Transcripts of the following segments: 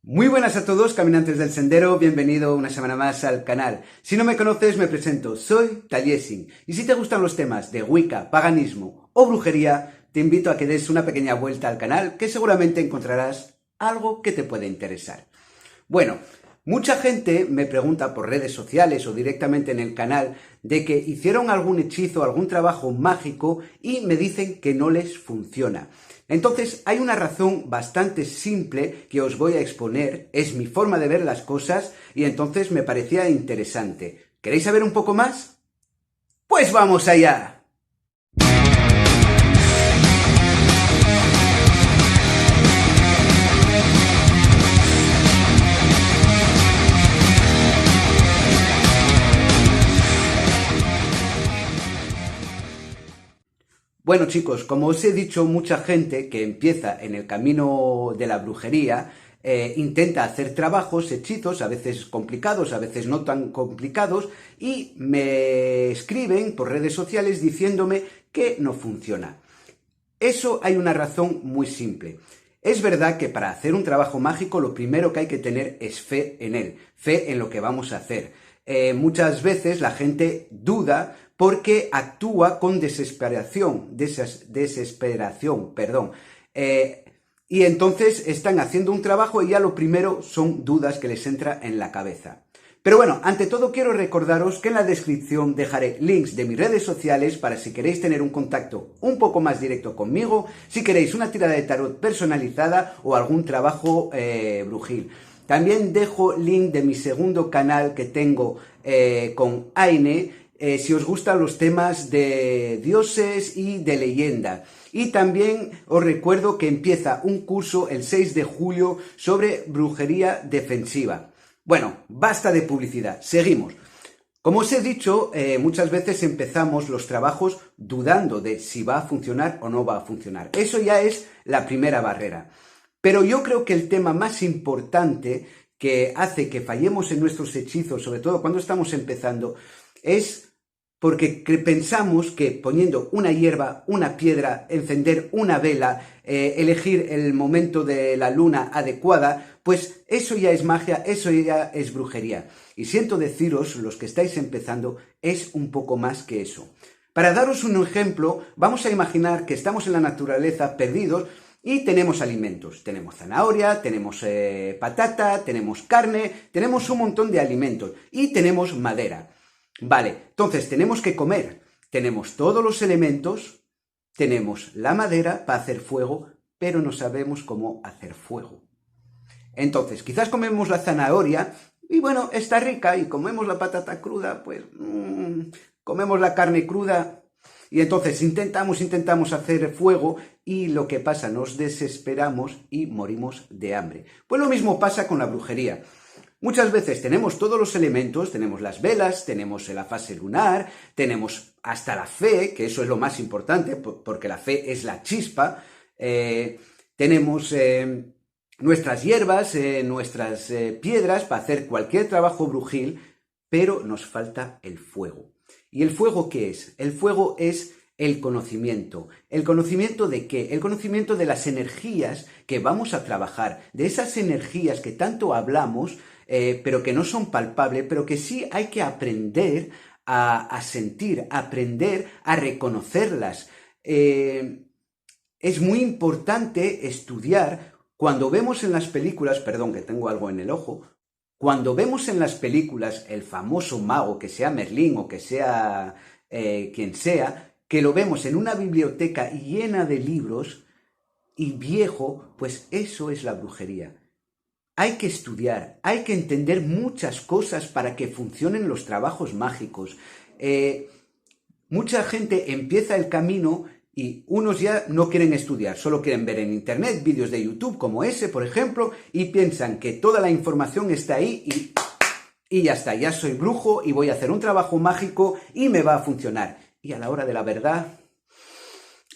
Muy buenas a todos, caminantes del sendero, bienvenido una semana más al canal. Si no me conoces, me presento, soy Taliesin, y si te gustan los temas de Wicca, paganismo o brujería, te invito a que des una pequeña vuelta al canal, que seguramente encontrarás algo que te puede interesar. Bueno, mucha gente me pregunta por redes sociales o directamente en el canal de que hicieron algún hechizo, algún trabajo mágico y me dicen que no les funciona. Entonces hay una razón bastante simple que os voy a exponer, es mi forma de ver las cosas y entonces me parecía interesante. ¿Queréis saber un poco más? ¡Pues vamos allá! Bueno chicos, como os he dicho, mucha gente que empieza en el camino de la brujería intenta hacer trabajos, hechizos, a veces complicados, a veces no tan complicados, y me escriben por redes sociales diciéndome que no funciona. Eso hay una razón muy simple. Es verdad que para hacer un trabajo mágico lo primero que hay que tener es fe en él, fe en lo que vamos a hacer. Muchas veces la gente duda porque actúa con desesperación, y entonces están haciendo un trabajo y ya lo primero son dudas que les entra en la cabeza. Pero bueno, ante todo quiero recordaros que en la descripción dejaré links de mis redes sociales para si queréis tener un contacto un poco más directo conmigo, si queréis una tirada de tarot personalizada o algún trabajo brujil. También dejo link de mi segundo canal que tengo con Aine, si os gustan los temas de dioses y de leyenda. Y también os recuerdo que empieza un curso el 6 de julio sobre brujería defensiva. Bueno, basta de publicidad, seguimos. Como os he dicho, muchas veces empezamos los trabajos dudando de si va a funcionar o no va a funcionar. Eso ya es la primera barrera. Pero yo creo que el tema más importante que hace que fallemos en nuestros hechizos, sobre todo cuando estamos empezando, es porque pensamos que poniendo una hierba, una piedra, encender una vela, elegir el momento de la luna adecuada, pues eso ya es magia, eso ya es brujería. Y siento deciros, los que estáis empezando, es un poco más que eso. Para daros un ejemplo, vamos a imaginar que estamos en la naturaleza perdidos y tenemos alimentos. Tenemos zanahoria, tenemos patata, tenemos carne, tenemos un montón de alimentos y tenemos madera. Vale, entonces tenemos que comer, tenemos todos los elementos, tenemos la madera para hacer fuego, pero no sabemos cómo hacer fuego. Entonces, quizás comemos la zanahoria y bueno, está rica, y comemos la patata cruda, pues comemos la carne cruda y entonces intentamos hacer fuego y lo que pasa, nos desesperamos y morimos de hambre. Pues lo mismo pasa con la brujería. Muchas veces tenemos todos los elementos, tenemos las velas, tenemos la fase lunar, tenemos hasta la fe, que eso es lo más importante, porque la fe es la chispa, tenemos nuestras hierbas, nuestras piedras para hacer cualquier trabajo brujil, pero nos falta el fuego. ¿Y el fuego qué es? El fuego es el conocimiento. ¿El conocimiento de qué? El conocimiento de las energías que vamos a trabajar, de esas energías que tanto hablamos, pero que no son palpables, pero que sí hay que aprender a sentir, aprender a reconocerlas. Es muy importante estudiar. Cuando vemos en las películas, perdón que tengo algo en el ojo, cuando vemos en las películas el famoso mago, que sea Merlín o que sea quien sea, que lo vemos en una biblioteca llena de libros y viejo, pues eso es la brujería. Hay que estudiar, hay que entender muchas cosas para que funcionen los trabajos mágicos. Mucha gente empieza el camino y unos ya no quieren estudiar, solo quieren ver en internet vídeos de YouTube como ese, por ejemplo, y piensan que toda la información está ahí y ya está, ya soy brujo y voy a hacer un trabajo mágico y me va a funcionar. Y a la hora de la verdad,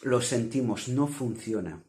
lo sentimos, no funciona.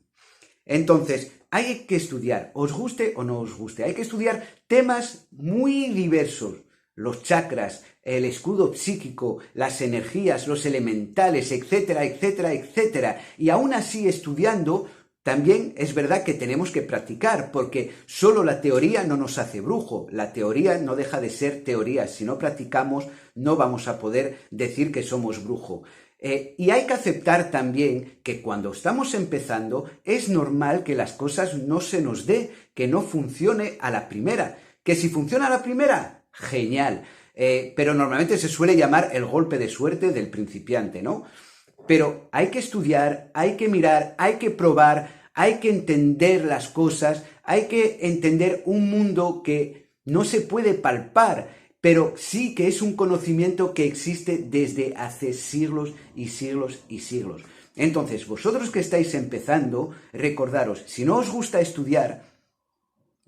Entonces, hay que estudiar, os guste o no os guste, hay que estudiar temas muy diversos. Los chakras, el escudo psíquico, las energías, los elementales, etcétera, etcétera, etcétera. Y aún así, estudiando, también es verdad que tenemos que practicar, porque solo la teoría no nos hace brujo. La teoría no deja de ser teoría. Si no practicamos, no vamos a poder decir que somos brujo. Y hay que aceptar también que cuando estamos empezando es normal que las cosas no se nos dé, que no funcione a la primera. Que si funciona a la primera, genial. Pero normalmente se suele llamar el golpe de suerte del principiante, ¿no? Pero hay que estudiar, hay que mirar, hay que probar, hay que entender las cosas, hay que entender un mundo que no se puede palpar, pero sí que es un conocimiento que existe desde hace siglos y siglos y siglos. Entonces, vosotros que estáis empezando, recordaros, si no os gusta estudiar,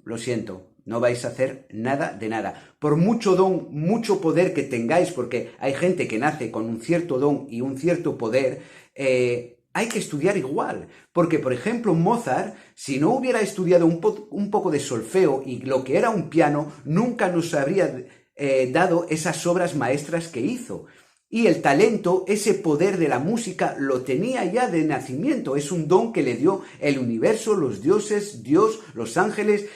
lo siento, no vais a hacer nada de nada. Por mucho don, mucho poder que tengáis, porque hay gente que nace con un cierto don y un cierto poder, hay que estudiar igual. Porque, por ejemplo, Mozart, si no hubiera estudiado un poco de solfeo y lo que era un piano, nunca nos habría dado esas obras maestras que hizo. Y el talento, ese poder de la música, lo tenía ya de nacimiento. Es un don que le dio el universo, los dioses, Dios, los ángeles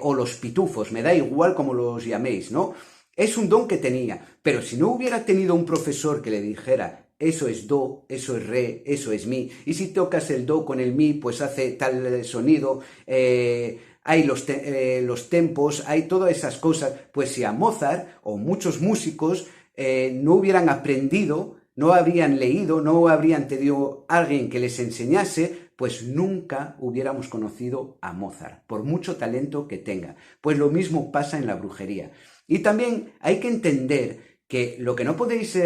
o los pitufos. Me da igual como los llaméis, ¿no? Es un don que tenía. Pero si no hubiera tenido un profesor que le dijera, eso es do, eso es re, eso es mi, y si tocas el do con el mi, pues hace tal sonido, hay los tempos, hay todas esas cosas, pues si a Mozart o muchos músicos no hubieran aprendido, no habrían leído, no habrían tenido alguien que les enseñase, pues nunca hubiéramos conocido a Mozart, por mucho talento que tenga. Pues lo mismo pasa en la brujería. Y también hay que entender que lo que no podéis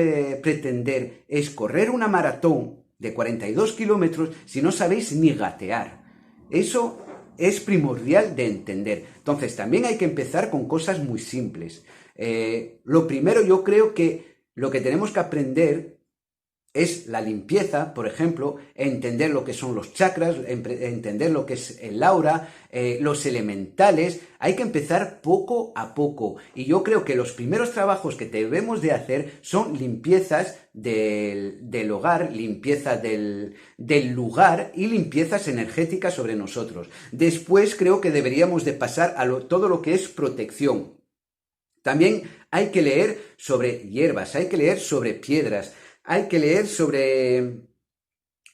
pretender es correr una maratón de 42 kilómetros si no sabéis ni gatear. Eso es primordial de entender. Entonces también hay que empezar con cosas muy simples. Lo primero, yo creo que lo que tenemos que aprender es la limpieza, por ejemplo, entender lo que son los chakras, entender lo que es el aura, los elementales. Hay que empezar poco a poco. Y yo creo que los primeros trabajos que debemos de hacer son limpiezas del hogar, limpieza del lugar y limpiezas energéticas sobre nosotros. Después creo que deberíamos de pasar a todo lo que es protección. También hay que leer sobre hierbas, hay que leer sobre piedras, hay que leer sobre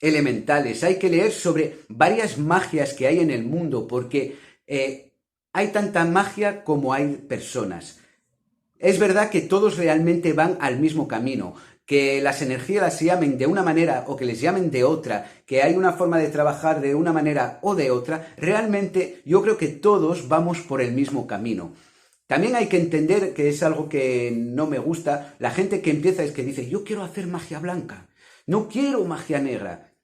elementales, hay que leer sobre varias magias que hay en el mundo, porque hay tanta magia como hay personas. Es verdad que todos realmente van al mismo camino, que las energías las llamen de una manera o que les llamen de otra, que hay una forma de trabajar de una manera o de otra, realmente yo creo que todos vamos por el mismo camino. También hay que entender, que es algo que no me gusta, la gente que empieza es que dice, yo quiero hacer magia blanca, no quiero magia negra.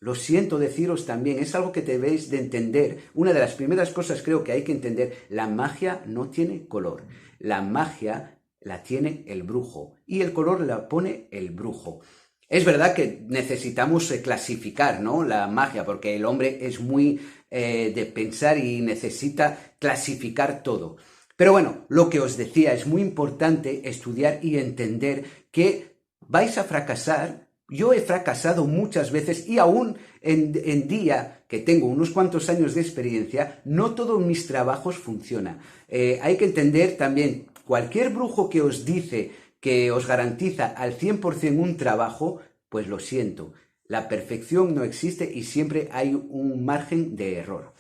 Lo siento deciros también, es algo que debéis de entender. Una de las primeras cosas creo que hay que entender, la magia no tiene color. La magia la tiene el brujo y el color la pone el brujo. Es verdad que necesitamos clasificar, ¿no?, la magia, porque el hombre es muy de pensar y necesita clasificar todo. Pero bueno, lo que os decía, es muy importante estudiar y entender que vais a fracasar. Yo he fracasado muchas veces y aún en día que tengo unos cuantos años de experiencia, no todos mis trabajos funcionan. Hay que entender también, cualquier brujo que os dice que os garantiza al 100% un trabajo, pues lo siento, la perfección no existe y siempre hay un margen de error.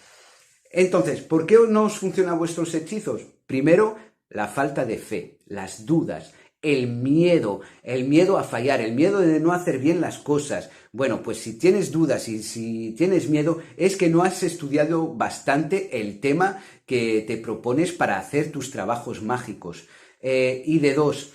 Entonces, ¿por qué no os funcionan vuestros hechizos? Primero, la falta de fe, las dudas, el miedo a fallar, el miedo de no hacer bien las cosas. Bueno, pues si tienes dudas y si tienes miedo, es que no has estudiado bastante el tema que te propones para hacer tus trabajos mágicos. Y de dos,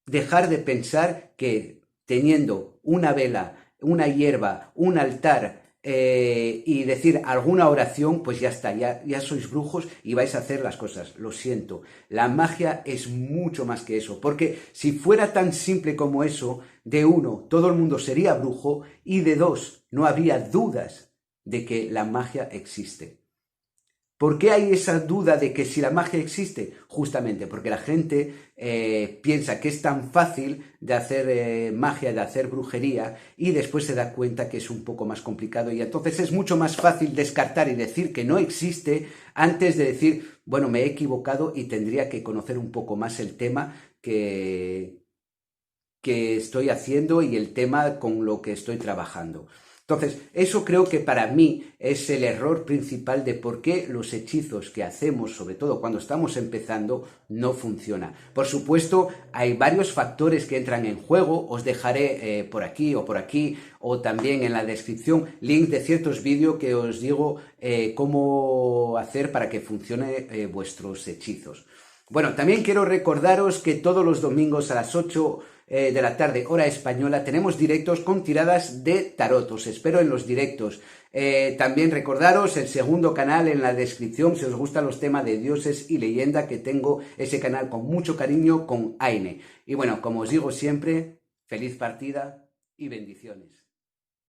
dejar de pensar que teniendo una vela, una hierba, un altar, y decir alguna oración, pues ya está, ya sois brujos y vais a hacer las cosas. Lo siento, la magia es mucho más que eso, porque si fuera tan simple como eso, de uno, todo el mundo sería brujo, y de dos, no habría dudas de que la magia existe. ¿Por qué hay esa duda de que si la magia existe? justamente porque la gente piensa que es tan fácil de hacer magia, de hacer brujería, y después se da cuenta que es un poco más complicado, y entonces es mucho más fácil descartar y decir que no existe antes de decir, bueno, me he equivocado y tendría que conocer un poco más el tema que estoy haciendo y el tema con lo que estoy trabajando. Entonces, eso creo que para mí es el error principal de por qué los hechizos que hacemos, sobre todo cuando estamos empezando, no funcionan. Por supuesto, hay varios factores que entran en juego. Os dejaré por aquí o también en la descripción link de ciertos vídeos que os digo cómo hacer para que funcione vuestros hechizos. Bueno, también quiero recordaros que todos los domingos a las 8 de la tarde, hora española, tenemos directos con tiradas de tarot. Os espero en los directos. También recordaros el segundo canal en la descripción, si os gustan los temas de dioses y leyenda, que tengo ese canal con mucho cariño con Aine. Y bueno, como os digo siempre, feliz partida y bendiciones.